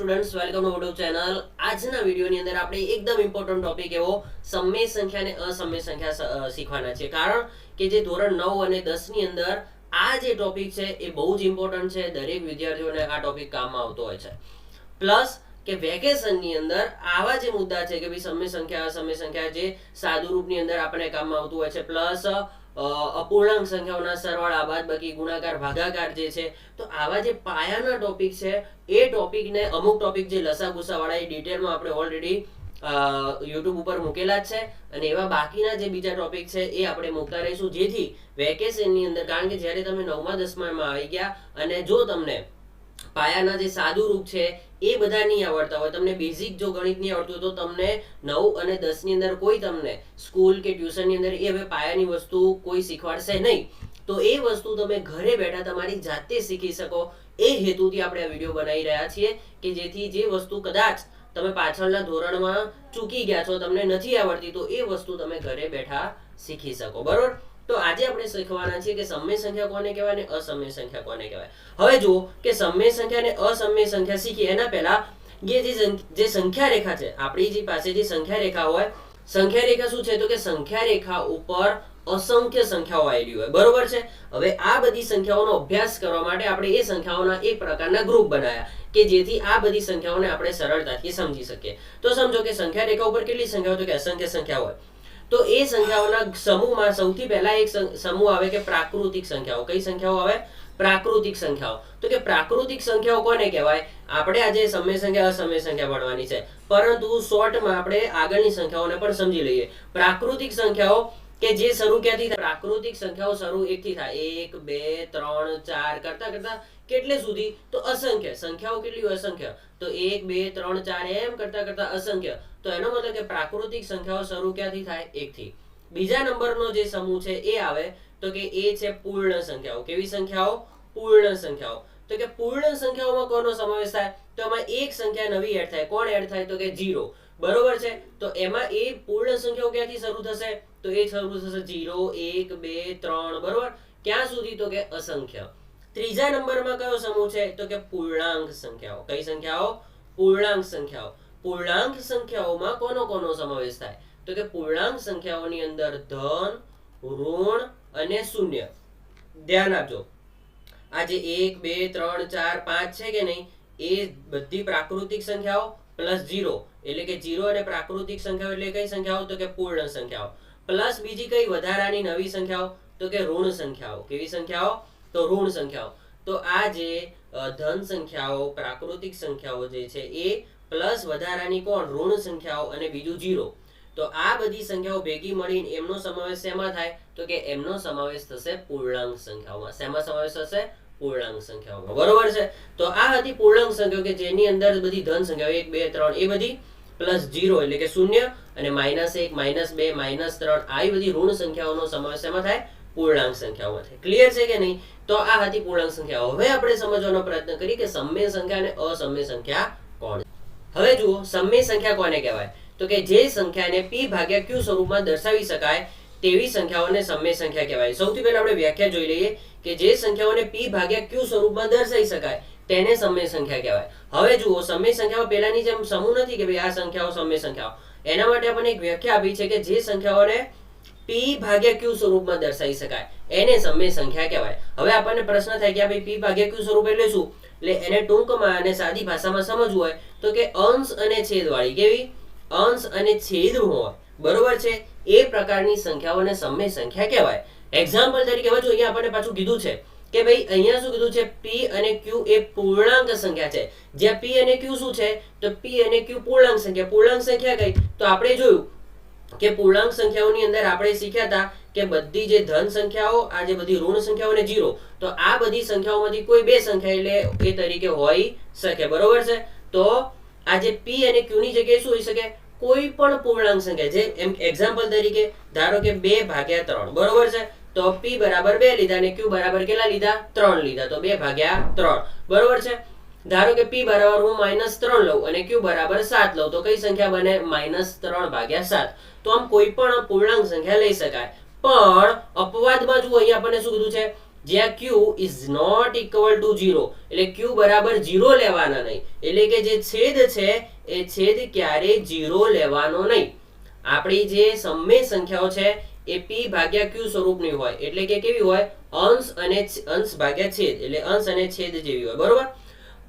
Students, welcome to YouTube channel. આજના વિડીયોની અંદર આપણે એકદમ ઇમ્પોર્ટન્ટ ટોપિક એવો સમય સંખ્યા અને અસમય સંખ્યા શીખવાના છે. કારણ કે જે ધોરણ 9 અને 10 ની અંદર આ જે ટોપિક છે એ બહુ જ ઇમ્પોર્ટન્ટ છે. દરેક વિદ્યાર્થીઓને આ ટોપિક કામમાં આવતો હોય છે. પ્લસ કે વેકેશનની અંદર આવા જે મુદ્દા છે કે ભાઈ સમય સંખ્યા અસમય સંખ્યા જે સાદુ રૂપની અંદર આપણને કામમાં આવતું હોય છે, પ્લસ અપૂર્ણાંક સંખ્યાઓના સરવાળા, બાદબાકી, ગુણાકાર, ભાગાકાર જે છે, તો આવા જે પાયાના ટોપિક છે એ ટોપિકને અમુક ટોપિક જે લસા ગુસા વાળા એ ડિટેલમાં આપણે ઓલરેડી યુટ્યુબ ઉપર મૂકેલા જ છે, અને એવા બાકીના જે બીજા ટોપિક છે એ આપણે મૂકતા રહીશું, જેથી વેકેશનની અંદર, કારણ કે જ્યારે તમે 9મા 10મામાં આવી ગયા અને જો તમને પાયાના જે સાદું રૂપ છે એ બધા નહીં આવડતા હોય, તમને બેઝિક જો ગણિત નહીં આવડતું હોય, તો તમને 9 અને 10 ની અંદર કોઈ તમને સ્કૂલ કે ટ્યુશન ની અંદર એ હવે પાયાની વસ્તુ કોઈ શીખવાડશે નહીં. તો એ વસ્તુ તમે ઘરે બેઠા તમારી જાતે શીખી શકો, એ હેતુથી આપણે આ વિડીયો બનાવી રહ્યા છીએ કે જેથી જે વસ્તુ કદાચ તમે પાછળના ધોરણમાં ચૂકી ગયા છો, તમને નથી આવડતી, તો એ વસ્તુ તમે ઘરે બેઠા શીખી શકો. બરોબર? તો આજે આપણે શીખવાના છીએ કે સમય સંખ્યા કોને કહેવાય અને અસમય સંખ્યા કોને કહેવાય. હવે જુઓ કે સમય સંખ્યા અને અસમય સંખ્યા શીખીએ એના પહેલા જે સંખ્યા રેખા છે, આપણી જે પાસે જે સંખ્યા રેખા હોય, સંખ્યા રેખા શું છે? તો કે સંખ્યા રેખા ઉપર અસંખ્ય સંખ્યાઓ આવેલી હોય. બરોબર છે? હવે આ બધી સંખ્યાઓનો અભ્યાસ કરવા માટે આપણે એ સંખ્યાઓના એક પ્રકારના ગ્રુપ બનાવ્યા કે જેથી આ બધી સંખ્યાઓને આપણે સરળતાથી સમજી શકીએ. તો સમજો કે સંખ્યા રેખા ઉપર કેટલી સંખ્યાઓ? તો કે અસંખ્ય સંખ્યા હોય. તો એ સંખ્યાઓના સમૂહમાં સૌથી પહેલા એક સમૂહ આવે કે પ્રાકૃતિક સંખ્યાઓ. કઈ સંખ્યાઓ આવે? પ્રાકૃતિક સંખ્યાઓ. તો કે પ્રાકૃતિક સંખ્યાઓ કોને કહેવાય? આપણે આજે સમય સંખ્યા અસમય સંખ્યા ભણવાની છે, પરંતુ શોર્ટમાં આપણે આગળની સંખ્યાઓને પણ સમજી લઈએ. પ્રાકૃતિક સંખ્યાઓ કે જે શરૂ ક્યાંથી થાય? પ્રાકૃતિક સંખ્યાઓ શરૂ 1 થી થાય. 1 2 3 4 કરતા કરતા કેટલે સુધી? તો અસંખ્ય સંખ્યાઓ. કેટલી હોય? અસંખ્ય. તો 1 2 3 4 એમ કરતા કરતા અસંખ્ય. તો એનો મતલબ કે પ્રાકૃતિક સંખ્યાઓ શરૂ ક્યાંથી થાય? 1 થી. બીજા નંબરનો જે સમૂહ છે એ આવે તો કે એ છે પૂર્ણ સંખ્યાઓ. કેવી સંખ્યાઓ? પૂર્ણ સંખ્યાઓ. તો કે પૂર્ણ સંખ્યાઓમાં કોનો સમાવેશ થાય? તો એમાં એક સંખ્યા નવી એડ થાય. કોણ એડ થાય? તો કે 0. બરોબર છે? તો એમાં એ પૂર્ણ સંખ્યાઓ ક્યાંથી શરૂ થશે? તો એ શરૂ થશે 0 1 2 3. બરોબર? ક્યાં સુધી? તો કે અસંખ્ય. ત્રીજા નંબરમાં કયો સમૂહ છે? તો કે પૂર્ણાંક સંખ્યાઓ. કઈ સંખ્યાઓ? પૂર્ણાંક સંખ્યાઓ. પૂર્ણાંક સંખ્યાઓમાં કોનો સમાવેશ થાય? તો કે પૂર્ણાંક સંખ્યાઓની અંદર ધન, ઋણ અને શૂન્ય. ધ્યાન આપજો, આ જે 1 2 3 4 5 છે કે નહીં, એ બધી પ્રાકૃતિક સંખ્યાઓ પ્લસ 0, એટલે કે 0 અને પ્રાકૃતિક સંખ્યાઓ એટલે કઈ સંખ્યાઓ? તો કે પૂર્ણ સંખ્યાઓ. પ્લસ બીજી કઈ વધારાની નવી સંખ્યાઓ? તો કે ઋણ સંખ્યાઓ. કેવી સંખ્યાઓ? તો ઋણ સંખ્યાઓ. તો આ જે ધન સંખ્યાઓ, પ્રાકૃતિક સંખ્યાઓ જે છે એ પ્લસ વધારાની કોણ? ઋણ સંખ્યાઓ અને બીજું 0. તો આ બધી સંખ્યાઓ ભેગી મળીને એમનો સમાવેશ શેમાં થાય? તો કે એમનો સમાવેશ થશે પૂર્ણાંક સંખ્યાઓમાં. શેમાં સમાવેશ થશે? પૂર્ણાંક સંખ્યાઓમાં. બરોબર છે? તો આ હતી પૂર્ણાંક સંખ્યાઓ કે જેની અંદર બધી ધન સંખ્યાઓ 1 2 3 એ બધી, પ્લસ 0 એટલે કે શૂન્ય, અને -1 -2 -3 આવી બધી ઋણ સંખ્યાઓનો સમાવેશ શેમાં થાય? પૂર્ણાંક સંખ્યાઓમાં થાય. ક્લિયર છે કે નહીં? તો આ હતી પૂર્ણાંક સંખ્યાઓ. હવે આપણે સમજવાનો પ્રયત્ન કરીએ કે સમય સંખ્યા અને અસમય સંખ્યા કોણ. હવે જુઓ, સમય સંખ્યા કોને કહેવાય? તો કે જે સંખ્યાને p ભાગ્યા q સ્વરૂપમાં દર્શાવી શકાય તેવી સંખ્યાઓને સમય સંખ્યા કહેવાય. સૌથી પહેલા આપણે વ્યાખ્યા જોઈ લઈએ કે જે સંખ્યાઓને p ભાગ્યા q સ્વરૂપમાં દર્શાવી શકાય તેને સમય સંખ્યા કહેવાય. હવે જુઓ, સમય સંખ્યાઓ પહેલાની જેમ સમૂહ નથી કે ભાઈ આ સંખ્યાઓ સમય સંખ્યાઓ. એના માટે આપણને એક વ્યાખ્યા આપી છે કે જે સંખ્યાઓને p ભાગ્યા q સ્વરૂપમાં દર્શાવી શકાય એને સમય સંખ્યા કહેવાય. હવે આપણને પ્રશ્ન થાય કે ભાઈ p ભાગ્યા q સ્વરૂપ એટલે શું? એટલે એને ટૂંકમાં અને સાદી ભાષામાં સમજવું હોય તો કે અંશ અને છેદ વાળી, કેવી? અંશ અને છેદ હોય. બરોબર છે? એ પ્રકારની સંખ્યાઓને સમય સંખ્યા કહેવાય. એક્ઝામ્પલ તરીકે હવે જો અહીંયા આપણને પાછું કીધું છે કે ભાઈ અહીંયા શું કીધું છે? p અને q એ પૂર્ણાંક સંખ્યા છે. જ્યાં p અને q શું છે? તો p અને q પૂર્ણાંક સંખ્યા. પૂર્ણાંક સંખ્યા કઈ? તો આપણે જોયું કે પૂર્ણાંક સંખ્યાઓની અંદર આપણે શીખ્યા હતા કે બધી જે ધન સંખ્યાઓ, આ જે બધી ઋણ સંખ્યાઓ અને 0, તો આ બધી સંખ્યાઓમાંથી કોઈ બે સંખ્યા એટલે એ તરીકે હોઈ શકે. બરોબર છે? તો આ જે p અને q ની જગ્યાએ શું હોઈ શકે? કોઈ પણ પૂર્ણાંક સંખ્યા. જે એક્ઝામ્પલ તરીકે ધારો કે 2 ભાગ્યા 3. બરોબર છે? તો p બરાબર 2 લીધા અને q બરાબર કેટલા લીધા? 3 લીધા. તો 2 ભાગ્યા 3. બરોબર છે? ધારો કે p બરાબર હું -3 લઉં અને q બરાબર 7 લઉં, તો કઈ સંખ્યા બને? -3 ભાગ્યા 7. તો આમ કોઈ પણ પૂર્ણાંક સંખ્યા લઈ શકાય. પણ અપવાદમાં જુઓ, અહીંયા આપણને શું કીધું છે? જ્યાં q is not equal to 0, એટલે q બરાબર 0 લેવાના નહીં, એટલે કે જે છેદ છે એ છેદ ક્યારે 0 લેવાનો નહીં. આપણી જે સમમેય સંખ્યાઓ છે એ p ભાગ્યા q સ્વરૂપની હોય, એટલે કે કેવી હોય, અંશ ભાગ્યા છેદ, એટલે અંશ અને છેદ જેવી હોય, બરોબર.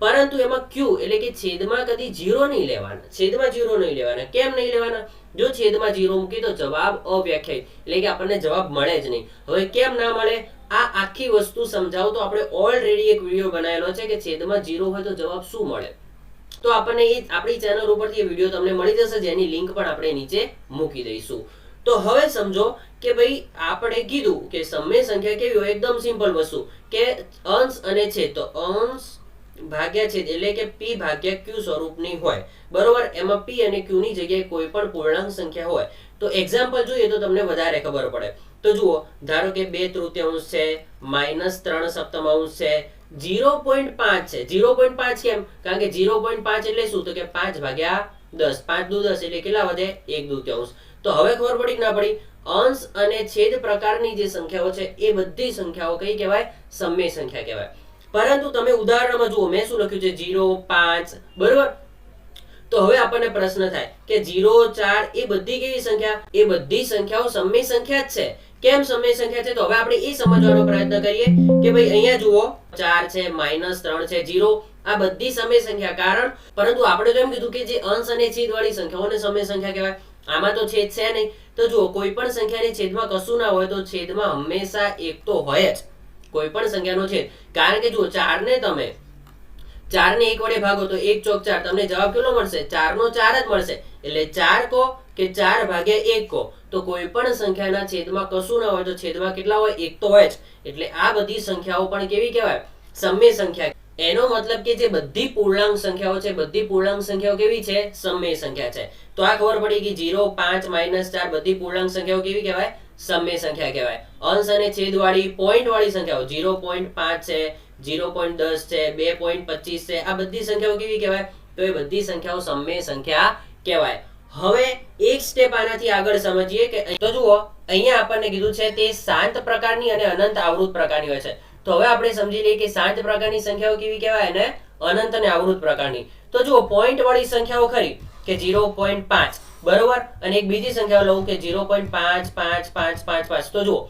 પરંતુ એમાં q એટલે કે છેદમાં કદી 0 નહીં લેવાના, છેદમાં 0 નહીં લેવાના. કેમ નહીં લેવાના? જો છેદમાં 0 મૂકી તો જવાબ અવ્યાખ્યાયિત, એટલે કે આપણને જવાબ મળે જ નહીં. હવે કેમ ના મળે, આ આખી વસ્તુ સમજાવું તો આપણે ઓલરેડી એક વિડીયો બનાવેલો છે કે છેદમાં 0 હોય તો જવાબ શું મળે. તો આપણને એ આપણી ચેનલ ઉપરથી એ વિડીયો તમને મળી જશે, જેની લિંક પણ આપણે નીચે મૂકી દઈશું. તો હવે સમજો કે ભાઈ આપણે કીધું કે સમય સંખ્યા કેવી હોય, એકદમ સિમ્પલ વસ્તુ કે અંશ અને છેદ, તો અંશ ભાગ્યા છેદ એટલે કે p ભાગ્યા q સ્વરૂપની હોય, બરોબર. એમાં p અને q ની જગ્યાએ કોઈ પણ પૂર્ણાંક સંખ્યા હોય. તો એક્ઝામ્પલ જોઈએ તો તમને વધારે ખબર પડે. તો જુઓ, ધારો કે 2/3 છે, -3/7 છે, 0.5 છે. 0.5 કેમ? કારણ કે 0.5 એટલે શું, તો કે 5 ભાગ્યા 10, 5 દુ 10 એટલે કેટલા વધે, 1/2. તો હવે ખબર પડી કે ના પડી? અંશ અને છેદ પ્રકારની જે સંખ્યાઓ છે એ બધી સંખ્યાઓ કઈ કહેવાય, સમમેય સંખ્યા કહેવાય. પરંતુ તમે ઉદાહરણમાં જુઓ, મેં શું લખ્યું છે, 0, 5, બરોબર. તો હવે આપણને પ્રશ્ન થાય કે 0, 4 એ બધી કેવી સંખ્યા? એ બધી સંખ્યાઓ સમમેય સંખ્યા જ છે. કેમ સમમેય સંખ્યા છે? તો હવે આપણે એ સમજવાનો પ્રયત્ન કરીએ કે ભાઈ અહીંયા જુઓ, 4 છે, -3 છે, 0, આ બધી સમમેય સંખ્યા. કારણ પરંતુ આપણે તો એમ કીધું કે જે અંશ અને છેદ વાળી સંખ્યાઓને સમમેય સંખ્યા કહેવાય. આમાં તો છેદ છે નહીં. તો જુઓ, કોઈ પણ સંખ્યાની છેદમાં કશું ના હોય તો છેદમાં હંમેશા એક તો હોય જ, કોઈ પણ સંખ્યાનો છેદ. કારણ કે જુઓ, 4 ને તમે 4 ને 1 વડે ભાગો તો 1 ચોક 4, તમને જવાબ કેટલો મળશે? 4 નો 4 જ મળશે. એટલે 4 કહો કે 4 ભાગ્યા 1 કહો, તો કોઈ પણ સંખ્યાના છેદમાં કશું ના હોય તો છેદમાં કેટલા હોય? એક તો હોય જ. એટલે આ બધી સંખ્યાઓ પણ કેવી કહેવાય? સમમેય સંખ્યા. એનો મતલબ કે જે બધી પૂર્ણાંક સંખ્યાઓ છે, બધી પૂર્ણાંક સંખ્યાઓ કેવી છે? સમમેય સંખ્યા છે. તો આ ખબર પડી કે 0, 5, -4 બધી પૂર્ણાંક સંખ્યાઓ કેવી કહેવાય? સમમેય સંખ્યા કહેવાય. અંશ અને છેદ વાળી, પોઈન્ટ વાળી સંખ્યાઓ 0.5 છે, 0.10 છે, 2.25 છે, આ બધી સંખ્યાઓ કેવી કહેવાય? તો એ બધી સંખ્યાઓ સમમેય સંખ્યા કહેવાય. હવે એક સ્ટેપ આનાથી આગળ સમજીએ કે તો જુઓ, અહીંયા આપણને કીધું છે તે શાંત પ્રકારની અને અનંત આવૃત પ્રકારની હોય છે. તો હવે આપણે સમજી લઈએ કે શાંત પ્રકારની સંખ્યાઓ કેવી કહેવાય અને અનંત અને આવૃત પ્રકારની. તો જુઓ, પોઈન્ટ વાળી સંખ્યાઓ ખરી કે 0.5, બરોબર, અને એક બીજી સંખ્યા લઉં કે 0.55555. તો જુઓ,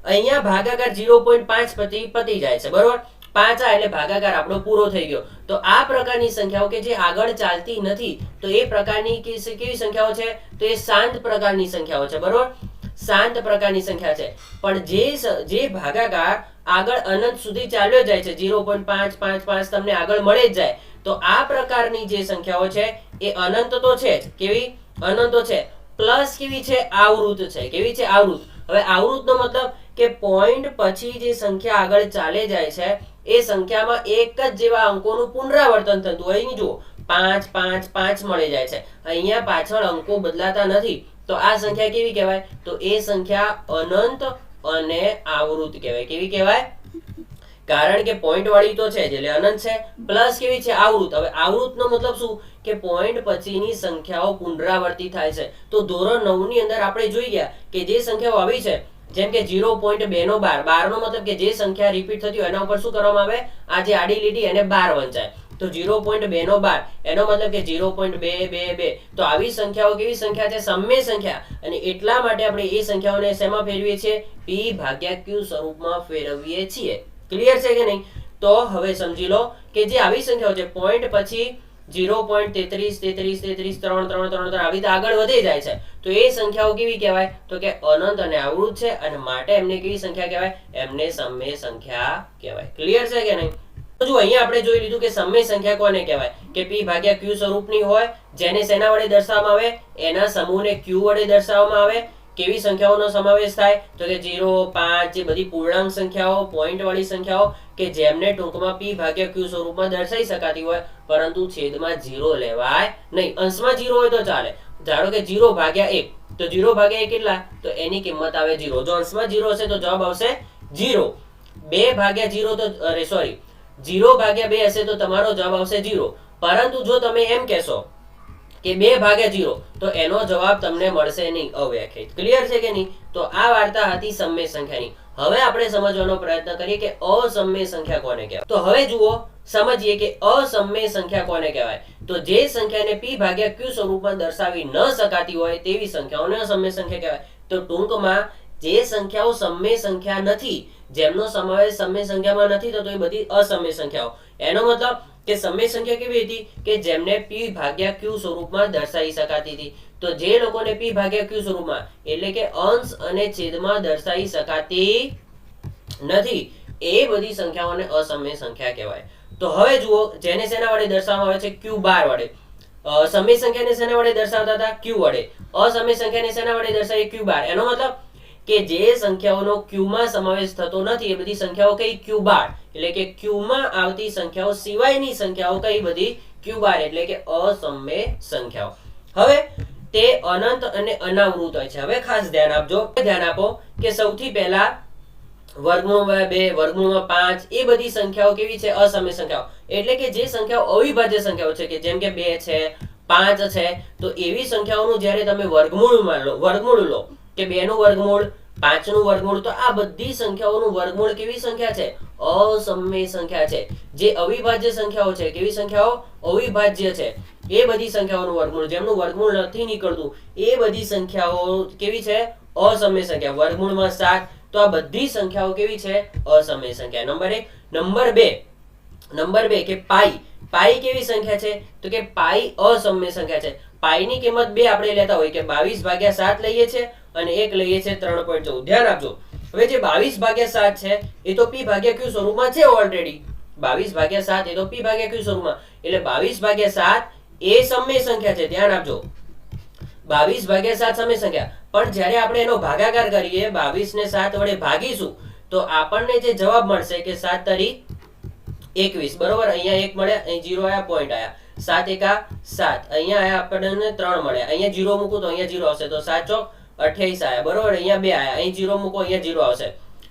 અહીંયા ભાગાકાર 0.5 પતી જાય છે, બરોબર. 5 એટલે ભાગાકાર આપણો પૂરો થઈ ગયો. તો આ પ્રકારની સંખ્યાઓ કે જે આગળ ચાલતી નથી, તો એ પ્રકારની કેવી સંખ્યાઓ છે? તો એ શાંત પ્રકારની સંખ્યાઓ છે, બરોબર. શાંત પ્રકારની સંખ્યા છે. પણ જે ભાગાકાર આગળ અનંત સુધી ચાલ્યો જાય છે, 0.555 તમને આગળ મળે જ જાય, તો આ પ્રકારની જે સંખ્યાઓ છે એ અનંત તો છે જ. કેવી? અનંતો છે. પ્લસ કેવી છે? આવૃત છે. કેવી છે? આવૃત. હવે આવૃતનો મતલબ કે પોઈન્ટ પછી જે સંખ્યા આગળ ચાલે જાય છે એ સંખ્યામાં એક જ જેવા અંકોનું પુનરાવર્તન થતું હોય. અહીં જુઓ, 5 5 5 મળી જાય છે. અહીંયા પાછળ અંકો બદલાતા નથી. તો આ સંખ્યા કેવી કહેવાય? તો એ સંખ્યા અનંત અને આવૃત કહેવાય. કેવી કહેવાય? કારણ કે પોઈન્ટ વાળી તો છે જ, એટલે અનંત છે. પ્લસ કેવી છે? આવૃત. હવે આવૃતનો મતલબ શું? કે પોઈન્ટ પછીની સંખ્યાઓ પુનરાવર્તિત થાય છે. તો ધોરણ 9 ની અંદર આપણે જોઈ ગયા કે જે સંખ્યાઓ આવી છે, જેમ કે 0.2 નો 12, 12 નો મતલબ કે જે સંખ્યા રિપીટ થતી હોય એના ઉપર શું કરવામાં આવે? આ જે આડી લીટી એને 12 વંચાય. તો 0.2 નો 12 એનો મતલબ કે 0.222. તો આવી સંખ્યાઓ કેવી સંખ્યા છે? સમમેય સંખ્યા. અને એટલા માટે આપણે એ સંખ્યાઓને શેમાં ફેરવીએ છીએ? p ભાગ્યા q સ્વરૂપમાં ફેરવીએ છીએ. ક્લિયર છે કે નહીં? તો હવે સમજી લો કે જે આવી સંખ્યાઓ છે, પોઈન્ટ પછી 0.33 33 33 3 3 3 3 આવી રીતે આગળ વધી જાય છે, તો એ સંખ્યાઓ કેવી કહેવાય? તો કે અનંત અને આવૃત છે, અને માટે એમને કેવી સંખ્યા કહેવાય? એમને સમમેય સંખ્યા કહેવાય. ક્લિયર છે કે નહીં? તો જો અહીંયા આપણે જોઈ લીધું કે સમમેય સંખ્યા કોને કહેવાય? કે p ભાગ્યા q સ્વરૂપની હોય, જેને શેના વડે દર્શાવવામાં આવે? એના સમૂહને q વડે દર્શાવવામાં આવે. કેવી સંખ્યાઓનો સમાવેશ થાય? તો કે 0, 5 જે બધી પૂર્ણાંક સંખ્યાઓ, પોઈન્ટ વાળી સંખ્યાઓ કે જેમને ટૂંકમાં p ભાગ્યા q સ્વરૂપમાં દર્શાવી શકાતી હોય, પરંતુ છેદમાં 0 લેવાય નહીં. અંશમાં 0 હોય તો ચાલે. ધારો કે 0 ભાગ્યા 1, તો 0 ભાગ્યા 1 કેટલા? તો એની કિંમત આવે 0. જો અંશમાં 0 હશે તો જવાબ આવશે 0. 2 ભાગ્યા 0 તો અરે સોરી 0 ભાગ્યા 2 હશે તો તમારો જવાબ આવશે 0. પરંતુ જો તમે એમ કહેશો કે 2 ભાગ્યા 0, તો એનો જવાબ તમને મળશે નહીં, અવ્યાખ્યાયિત. ક્લિયર છે કે નહીં? તો આ વાર્તા હતી સમમેય સંખ્યાની. હવે આપણે સમજવાનો પ્રયત્ન કરીએ કે અસમય સંખ્યા કોને કહેવાય. તો હવે જુઓ સમજીએ કે અસમય સંખ્યા કોને કહેવાય. તો જે સંખ્યાને p ભાગ્યા q સ્વરૂપમાં દર્શાવી ન શકાતી હોય તેવી સંખ્યાઓને અસમય સંખ્યા કહેવાય. તો ટૂંકમાં જે સંખ્યાઓ સમય સંખ્યા નથી, જેમનો સમાવેશ સમય સંખ્યામાં નથી થતો, એ બધી અસમય સંખ્યાઓ. એનો મતલબ કે સમય સંખ્યા કેવી હતી કે જેમને p ભાગ્યા q સ્વરૂપમાં દર્શાવી શકાતી હતી. તો જે લોકોને p ભાગ્યા q સ્વરૂપમાં એટલે કે અંશ અને છેદમાં દર્શાવી શકાતી નથી, એ બધી સંખ્યાઓને અસમય સંખ્યા કહેવાય. તો હવે જુઓ, જેને શેના વડે દર્શાવવામાં આવે છે? q બાર વડે. સમય સંખ્યાને શેના વડે દર્શાવતા હતા? q વડે. અસમય સંખ્યાને શેના વડે દર્શાવી? q બાર. એનો મતલબ કે જે સંખ્યાઓનો q માં સમાવેશ થતો નથી, એ બધી સંખ્યાઓ કઈ? q બાર. એટલે કે q માં આવતી સંખ્યાઓ સિવાયની સંખ્યાઓ કઈ બધી? q બાર. એટલે કે અસમય સંખ્યાઓ. હવે તે અનંત અને અનાવૃત હોય છે. હવે ખાસ ધ્યાન આપજો, ધ્યાન આપો કે સૌથી પહેલા વર્ગમૂળમાં 2, વર્ગમૂળમાં 5, એ બધી સંખ્યાઓ કેવી છે? અસમય સંખ્યાઓ. એટલે કે જે સંખ્યાઓ અવિભાજ્ય સંખ્યાઓ છે, કે જેમ કે 2 છે, 5 છે, તો એવી સંખ્યાઓનું જ્યારે તમે વર્ગમૂળ લો કે 2 નું વર્ગમૂળ, 5 નું વર્ગમૂળ, તો આ બધી સંખ્યાઓનું વર્ગમૂળ કેવી સંખ્યા છે? અસમય સંખ્યા છે. જે અવિભાજ્ય સંખ્યાઓ છે, કેવી સંખ્યાઓ? અવિભાજ્ય છે, એ બધી સંખ્યાઓનું વર્ગમૂળ, જેમનું વર્ગમૂળ નથી નીકળતું, એ બધી સંખ્યાઓ કેવી છે? અસમય સંખ્યા. વર્ગમૂળમાં 7, તો આ બધી સંખ્યાઓ કેવી છે? અસમય સંખ્યા. નંબર 1. નંબર 2 કે પાઈ. પાઈ કેવી સંખ્યા છે? તો કે પાઈ અસમય સંખ્યા છે. પાઈની કિંમત 2 આપણે લેતા હોય કે 22/7 લઈએ છે અને 1 લઈએ છે 3.14. ધ્યાન આપજો. હવે જે 22/7 છે એ તો p ભાગ્યા q સ્વરૂપમાં છે ઓલરેડી. 22/7 એ તો p ભાગ્યા q સ્વરૂપમાં, એટલે 22/7 એ સમય સંખ્યા છે. ધ્યાન આપજો, 22/7 સમય સંખ્યા. પણ જ્યારે આપણે એનો ભાગાકાર કરીએ, 22 ને 7 વડે ભાગીશું, તો આપણને જે જવાબ મળશે કે 7 તરી 21. બરોબર. અહીંયા 1 મળ્યા, અહીં 0 આયા, પોઈન્ટ આયા. 7 એકા 7, અહીંયા આયા આપણને 3 મળ્યા. અહીંયા 0 મૂકું તો અહીંયા 0 આવશે, તો 7 ચોક 28 આયા. બરોબર. અહીંયા 2 આયા, અહીં 0 મૂકો, અહીંયા 0 આવશે,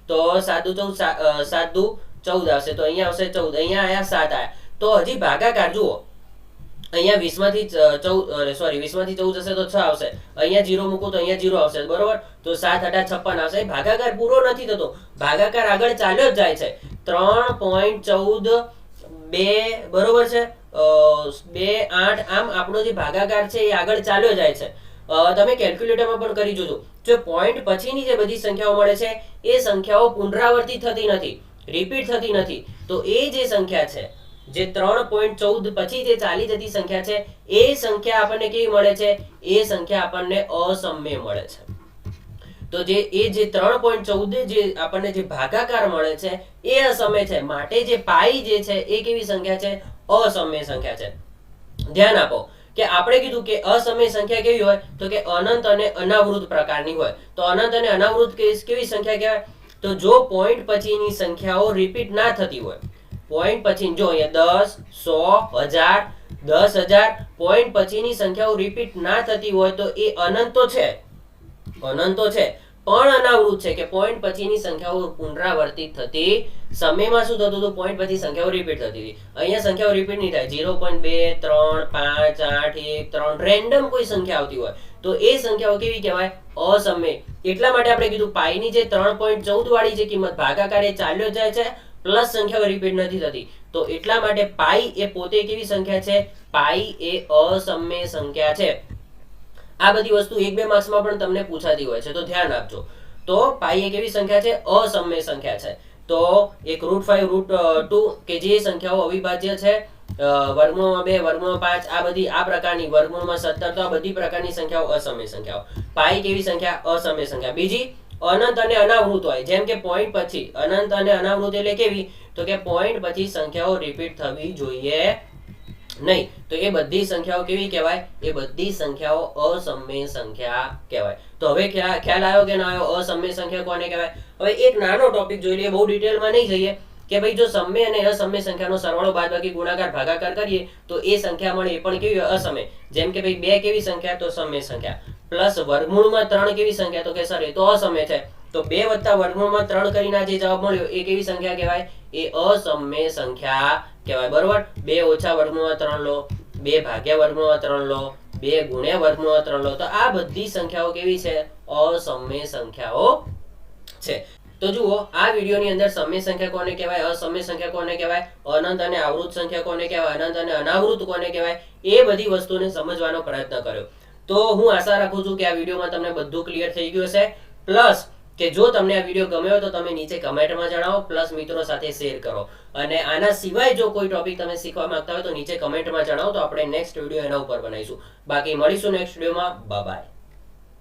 તો 7 દુ 14 આવશે, તો અહીંયા આવશે 14. અહીંયા આયા 7 આયા. તો હજી ભાગાકાર જુઓ, અહીંયા 20 માંથી 14 જશે તો 6 આવશે. અહીંયા 0 મૂકું તો અહીંયા 0 આવશે. બરોબર. તો 7 8 56 આવશે. ભાગાકાર પૂરો નથી થતો, ભાગાકાર આગળ ચાલ્યો જ જાય છે. 3.14 2, બરોબર છે, 2 8, આમ આપણો જે ભાગાકાર છે એ આગળ ચાલ્યો જાય છે. તમે કેલ્ક્યુલેટરમાં પણ કરી જોજો. જો પોઈન્ટ પછીની જે બધી સંખ્યાઓ મળે છે, એ સંખ્યાઓ પુનરાવર્તિત થતી નથી, રિપીટ થતી નથી. તો એ જે સંખ્યા છે, જે 3.14 પછી જે ચાલી જતી સંખ્યા છે, એ સંખ્યા આપણને કેવી મળે છે? એ સંખ્યા આપણને અસમય મળે છે. તો જે 3.14 જે આપણને જે ભાગાકાર મળે છે એ અસમય છે. માટે જે પાઈ જે છે એ કેવી સંખ્યા છે? અસમય સંખ્યા છે. ધ્યાન આપો કે આપણે કીધું કે અસમય સંખ્યા કેવી હોય? તો કે અનંત અને અનાવૃત પ્રકારની હોય. તો અનંત અને અનાવૃત કેવી સંખ્યા કહેવાય? તો જો પોઈન્ટ પછીની સંખ્યાઓ રિપીટ ના થતી હોય, પોઈન્ટ પછી જો અહીંયા 10, 100, 1000, 10,000, પોઈન્ટ પછીની સંખ્યાઓ રિપીટ ના થતી હોય, તો એ અનંત તો છે, પણ અનાવૃત છે, કે પોઈન્ટ પછીની સંખ્યાઓ પુનરાવર્તિત થતી. સમયમાં શું થતું હતું? પોઈન્ટ પછી સંખ્યાઓ રિપીટ થતી હતી. અહીંયા સંખ્યાઓ રિપીટ નહીં થાય. 0.2, 3, 5, 8, 1, 3 રેન્ડમ કોઈ સંખ્યા આવતી હોય, તો એ સંખ્યાઓ કેવી કહેવાય? અસમય. એટલા માટે આપણે કીધું પાઈની જે 3.14 વાળી જે કિંમત, ભાગાકાર એ ચાલ્યો જાય છે, પ્લસ સંખ્યાઓ રિપીટ નથી થતી. તો એટલા માટે પાઈ એ પોતે કેવી સંખ્યા છે? પાઈ એ અસમય સંખ્યા છે. આ બધી વસ્તુ 1-2 માર્ક્સમાં પણ તમને પૂછાતી હોય છે, તો ધ્યાન આપજો. તો પાઈ એ કેવી સંખ્યા છે? અસમય સંખ્યા છે. તો એક √5, √2 કે જે સંખ્યાઓ અવિભાજ્ય છે, વર્ગમૂળમાં 2, વર્ગમૂળમાં 5, આ બધી આ પ્રકારની, વર્ગમૂળમાં 17, તો આ બધી પ્રકારની સંખ્યાઓ અસમય સંખ્યાઓ. પાઈ કેવી સંખ્યા? અસમય સંખ્યા. બીજી અનંત અને અનાવૃત હોય, જેમ કે પોઈન્ટ પછી અનંત અને અનાવૃત એટલે કેવી? તો કે પોઈન્ટ પછી સંખ્યાઓ રિપીટ થવી જોઈએ નહીં. તો એ બધી સંખ્યાઓ કેવી કહેવાય? એ બધી સંખ્યાઓ અસમય સંખ્યા કહેવાય. તો હવે ખ્યાલ આવ્યો કે ના આવ્યો? અસમય સંખ્યા કોને કહેવાય? હવે એક નાનો ટોપિક જોઈ લઈએ, બહુ ડિટેલમાં નહીં જઈએ, કે ભાઈ જો સમય અને અસમય સંખ્યાનો સરવાળો, બાદબાકી, ગુણાકાર, ભાગાકાર કરીએ તો એ સંખ્યા મળે, એ પણ કેવી હોય? અસમય. જેમ કે ભાઈ 2 કેવી સંખ્યા? તો સમય સંખ્યા. પ્લસ વર્ગમૂળમાં 3 કેવી સંખ્યા? તો કે સર એ તો અસમય છે. તો 2 વત્તા વર્ગમૂળમાં 3 કરીને જે જવાબ મળ્યો એ કેવી સંખ્યા કહેવાય? એ અસમય સંખ્યા કહેવાય. બરોબર. 2 ઓછા વર્ગમૂળમાં 3 લો, 2 ભાગ્યા વર્ગમૂળમાં 3 લો, 2 ગુણ્યા વર્ગમૂળમાં 3 લો, તો આ બધી સંખ્યાઓ કેવી છે? અસમય સંખ્યાઓ છે. તો જુઓ આ વિડીયોની અંદર સમય સંખ્યા કોને કહેવાય, અસમય સંખ્યા કોને કહેવાય, અનંત અને આવૃત સંખ્યા કોને કહેવાય, અનંત અને અનાવૃત કોને કહેવાય, એ બધી વસ્તુને સમજવાનો પ્રયત્ન કર્યો. તો હું આશા રાખું છું કે આ વિડીયોમાં તમને બધું ક્લિયર થઈ ગયું હશે. પ્લસ કે જો તમને આ વિડીયો ગમ્યો તો તમે નીચે કમેન્ટમાં જણાવો, પ્લસ મિત્રો સાથે શેર કરો. અને આના સિવાય જો કોઈ ટોપિક તમે શીખવા માંગતા હોય તો નીચે કમેન્ટમાં જણાવો, તો આપણે નેક્સ્ટ વિડીયો એના ઉપર બનાવીશું. બાકી મળીશું નેક્સ્ટ વિડીયોમાં. Bye bye.